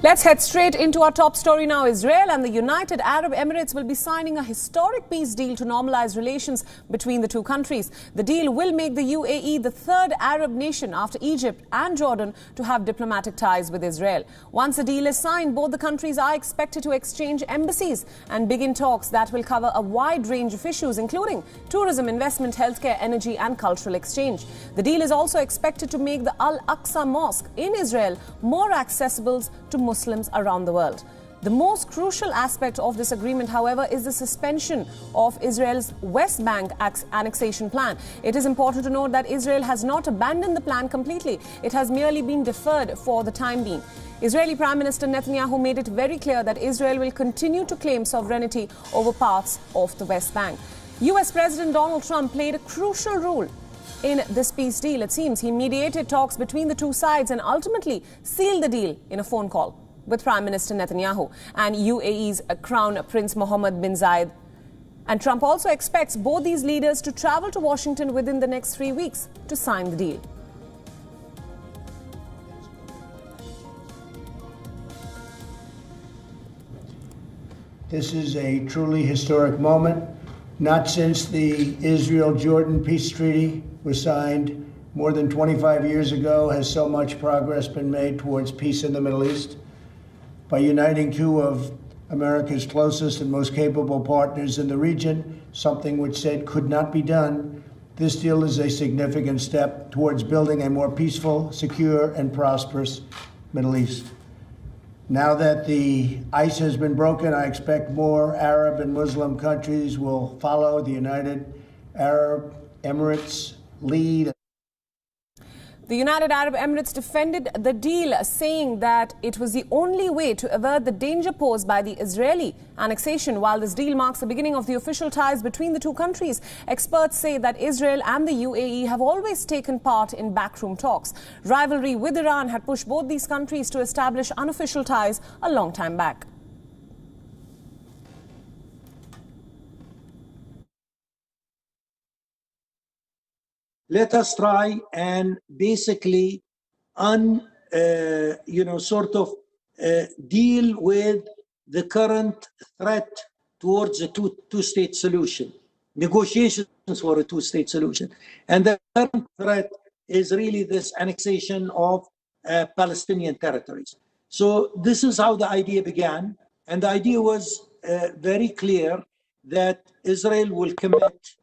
Let's head straight into our top story now. Israel and the United Arab Emirates will be signing a historic peace deal to normalize relations between the two countries. The deal will make the UAE the third Arab nation after Egypt and Jordan to have diplomatic ties with Israel. Once the deal is signed, both the countries are expected to exchange embassies and begin talks that will cover a wide range of issues, including tourism, investment, healthcare, energy and cultural exchange. The deal is also expected to make the Al-Aqsa Mosque in Israel more accessible to Muslims around the world. The most crucial aspect of this agreement, however, is the suspension of Israel's West Bank annexation plan. It is important to note that Israel has not abandoned the plan completely. It has merely been deferred for the time being. Israeli Prime Minister Netanyahu made it very clear that Israel will continue to claim sovereignty over parts of the West Bank. US President Donald Trump played a crucial role in this peace deal. It seems he mediated talks between the two sides and ultimately sealed the deal in a phone call with Prime Minister Netanyahu and UAE's Crown Prince Mohammed bin Zayed. And Trump also expects both these leaders to travel to Washington within the next 3 weeks to sign the deal. This is a truly historic moment. Not since the Israel-Jordan peace treaty was signed more than 25 years ago has so much progress been made towards peace in the Middle East. By uniting two of America's closest and most capable partners in the region, something which said could not be done, this deal is a significant step towards building a more peaceful, secure, and prosperous Middle East. Now that the ice has been broken, I expect more Arab and Muslim countries will follow the United Arab Emirates lead. The United Arab Emirates defended the deal, saying that it was the only way to avert the danger posed by the Israeli annexation. While this deal marks the beginning of the official ties between the two countries, experts say that Israel and the UAE have always taken part in backroom talks. Rivalry with Iran had pushed both these countries to establish unofficial ties a long time back. Let us try and basically deal with the current threat towards a two-state solution, negotiations for a two-state solution. And the current threat is really this annexation of Palestinian territories. So this is how the idea began. And the idea was very clear that Israel will commit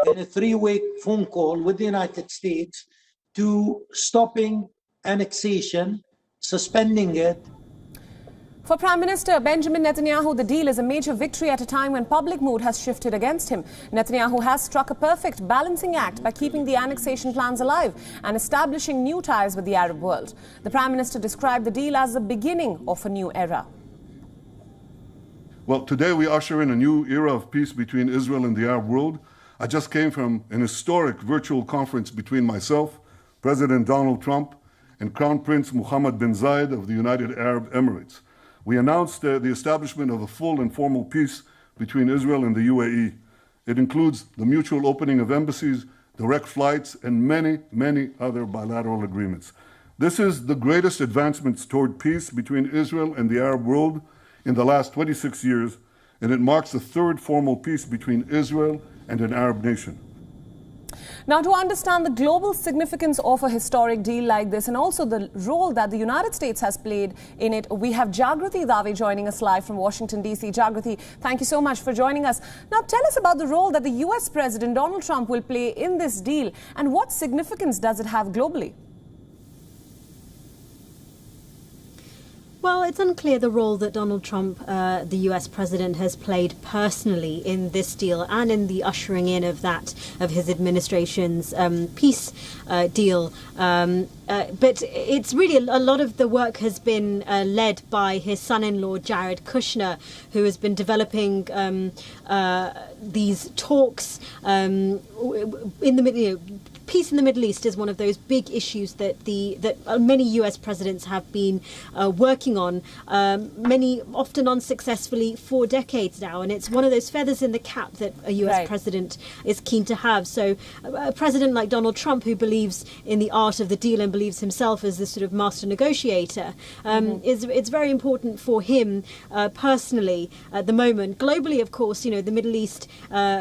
in a three-way phone call with the United States to stopping annexation, suspending it. For Prime Minister Benjamin Netanyahu, the deal is a major victory at a time when public mood has shifted against him. Netanyahu has struck a perfect balancing act by keeping the annexation plans alive and establishing new ties with the Arab world. The Prime Minister described the deal as the beginning of a new era. Well, today we usher in a new era of peace between Israel and the Arab world. I just came from an historic virtual conference between myself, President Donald Trump, and Crown Prince Mohammed bin Zayed of the United Arab Emirates. We announced the establishment of a full and formal peace between Israel and the UAE. It includes the mutual opening of embassies, direct flights, and many, many other bilateral agreements. This is the greatest advancements toward peace between Israel and the Arab world in the last 26 years, and it marks the third formal peace between Israel and an Arab nation. Now, to understand the global significance of a historic deal like this and also the role that the United States has played in it, we have Jagrati Dave joining us live from Washington, D.C. Jagrati, thank you so much for joining us. Now, tell us about the role that the U.S. President Donald Trump will play in this deal and what significance does it have globally? Well, it's unclear the role that Donald Trump, the US president, has played personally in this deal and in the ushering in of his administration's peace deal. But it's really a lot of the work has been led by his son-in-law, Jared Kushner, who has been developing these talks in the peace in the Middle East is one of those big issues that many US presidents have been working on, many often unsuccessfully for decades now, and it's one of those feathers in the cap that a US president is keen to have. So a president like Donald Trump, who believes in the art of the deal and believes himself as this sort of master negotiator, it's very important for him personally at the moment. Globally, of course, the Middle East,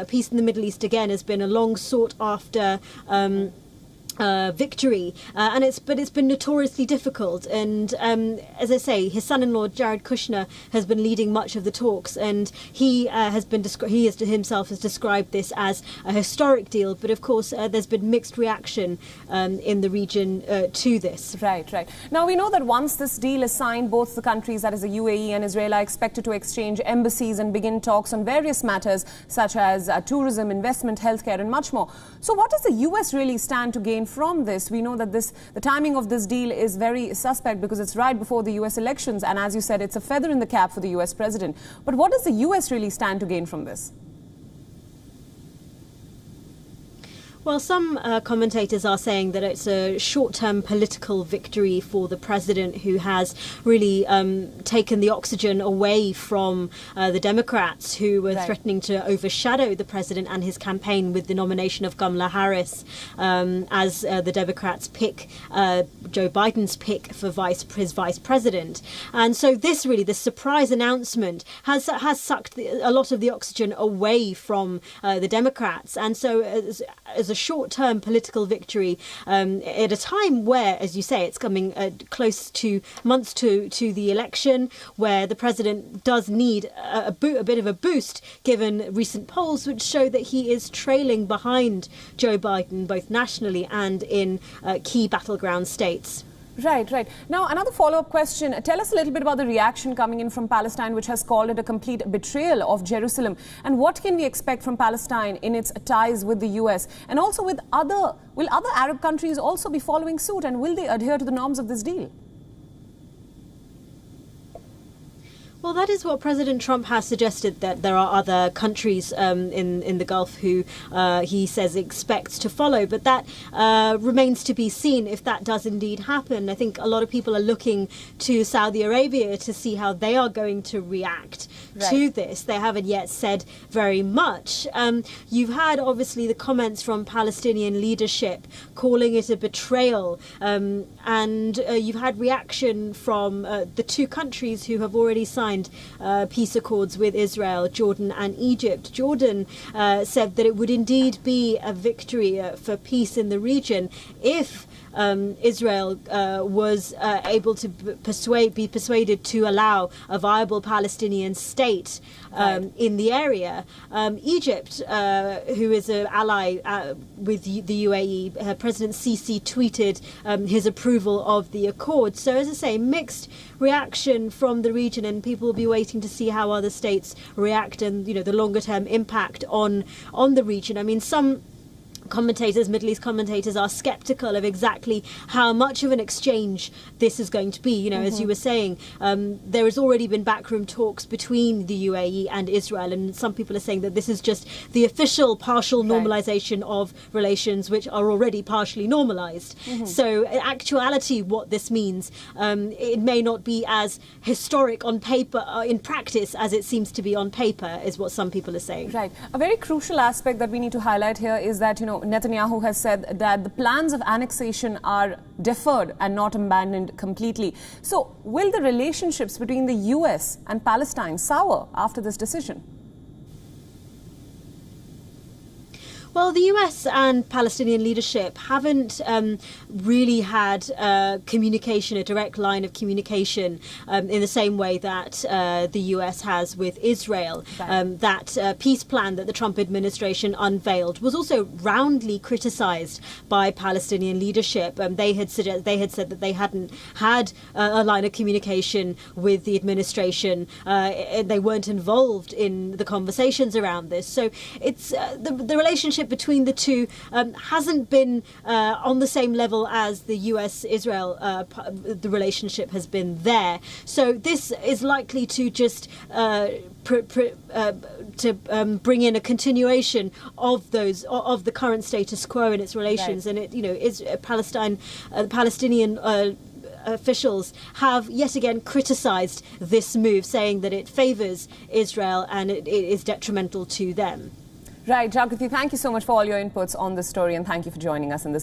peace in the Middle East again has been a long sought after victory, but it's been notoriously difficult. And as I say, his son-in-law Jared Kushner has been leading much of the talks, and he himself has described this as a historic deal. But of course, there's been mixed reaction in the region to this. Right. Now we know that once this deal is signed, both the countries, that is the UAE and Israel, are expected to exchange embassies and begin talks on various matters such as tourism, investment, healthcare, and much more. So, what does the US really stand to gain from this? We know that the timing of this deal is very suspect because it's right before the US elections, and as you said, it's a feather in the cap for the US president. But what does the US really stand to gain from this? Well, some commentators are saying that it's a short-term political victory for the president, who has really taken the oxygen away from the Democrats, who were threatening to overshadow the president and his campaign with the nomination of Kamala Harris as the Democrats pick Joe Biden's pick for his vice president. And so this surprise announcement has sucked a lot of the oxygen away from the Democrats. And so as a short-term political victory at a time where, as you say, it's coming close to months to the election, where the president does need a bit of a boost, given recent polls which show that he is trailing behind Joe Biden both nationally and in key battleground states. Right. Now, another follow-up question. Tell us a little bit about the reaction coming in from Palestine, which has called it a complete betrayal of Jerusalem. And what can we expect from Palestine in its ties with the US? And also will other Arab countries also be following suit? And will they adhere to the norms of this deal? Well, that is what President Trump has suggested, that there are other countries in the Gulf who he says expects to follow. But that remains to be seen if that does indeed happen. I think a lot of people are looking to Saudi Arabia to see how they are going to react to this. They haven't yet said very much. You've had, obviously, the comments from Palestinian leadership calling it a betrayal. And you've had reaction from the two countries who have already signed peace accords with Israel, Jordan and Egypt. Jordan said that it would indeed be a victory for peace in the region if Israel was able to be persuaded to allow a viable Palestinian state in the area. Egypt, who is an ally with the UAE, President Sisi tweeted his approval of the accord. So, as I say, mixed reaction from the region, and people will be waiting to see how other states react and, the longer-term impact on the region. I mean, some commentators, Middle East commentators, are skeptical of exactly how much of an exchange this is going to be. As you were saying, there has already been backroom talks between the UAE and Israel, and some people are saying that this is just the official partial normalization of relations, which are already partially normalized. So in actuality, what this means, it may not be as historic on paper, in practice, as it seems to be on paper, is what some people are saying. Right. A very crucial aspect that we need to highlight here is that, Netanyahu has said that the plans of annexation are deferred and not abandoned completely. So, will the relationships between the US and Palestine sour after this decision? Well, the US and Palestinian leadership haven't really had communication, a direct line of communication in the same way that the US has with Israel. That peace plan that the Trump administration unveiled was also roundly criticized by Palestinian leadership. They had said that they hadn't had a line of communication with the administration. They weren't involved in the conversations around this. So it's the relationship relationship between the two hasn't been on the same level as the US-Israel the relationship has been there. So this is likely to just bring in a continuation of the current status quo in its relations, right. And Palestinian officials have yet again criticised this move, saying that it favours Israel and it is detrimental to them. Right, Jagriti, thank you so much for all your inputs on this story, and thank you for joining us in this